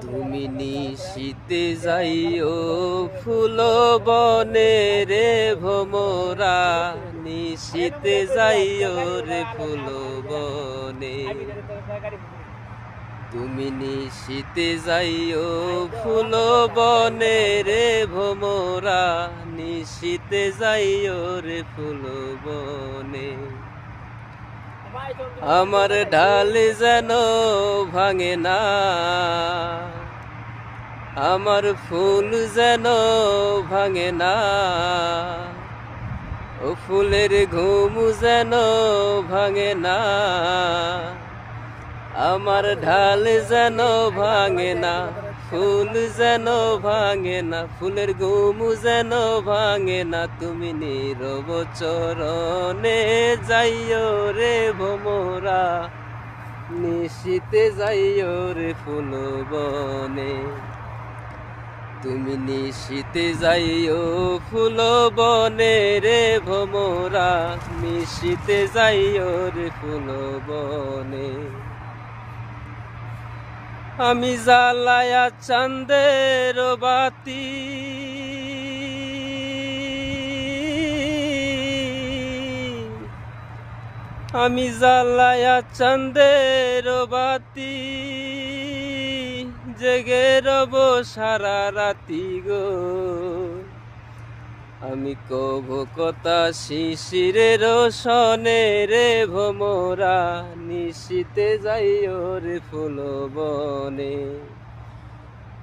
তুমি নিশীতে যাইও ফুল বনে রে ভোমরা, নিশীতে যাইও রে ফুল বনে। তুমি নিশীতে যাইও ফুল বনে রে ভোমরা, নিশীতে যাইও রে ফুল বনে। আমার ঢাল যেন ভাঙে না, আমার ফুল যেন ভাঙে না, ও ফুলের ঘুম যেন ভাঙে না। আমার ঢাল যেন ভাঙে না, ফুল যেন ভাঙে না, ফুলের ঘুম যেন ভাঙে না। তুমি নীরব চরণে যাইও রে ভোমরা, নিশীতে যাইও রে ফুল বনে। তুমি নিশীতে যাইও ফুল বনে রে ভোমরা, নিশীতে যাইও রে ফুল বনে। আমি জ্বালায়া চাঁদের বাতি, আমি জ্বালায়া চাঁদের বাতি, জেগে রব সারা রাতি গো। আমি কব কথা শিশিরের সনে রে ভোমরা, নিশীতে যাইও রে ফুল বনে।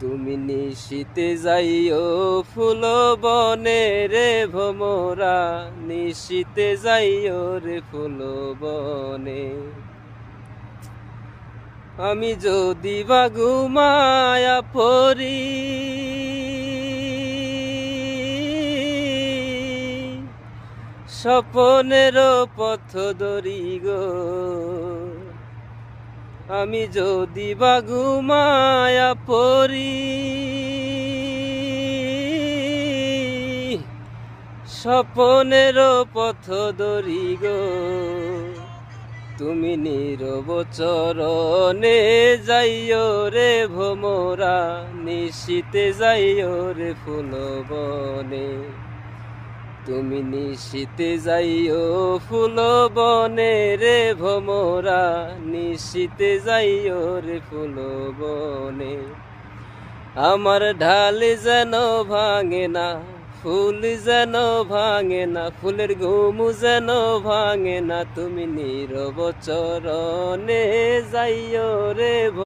তুমি নিশীতে যাইও ফুল বনে রে ভোমরা, নিশীতে যাইও রে ফুল বনে। আমি যদি বা ঘুমায়া পড়ি, স্বপনের পথ ধরি গো। আমি যদি বা ঘুমায়া পড়ি, স্বপনের পথ ধরি গো। তুমি নীরব চরণে যাইও রে ভোমরা, নিশীতে যাইও রে ফুল বনে। তুমি নিশীতে যাইও ফুল বনে রে ভোমরা, নিশীতে যাইও রে ফুল বনে। আমার ঢাল যেন ভাঙে না, ফুল যেন ভাঙে না, ফুলের ঘুম যেন ভাঙে না। তুমি নীরব চরণে যাইও রে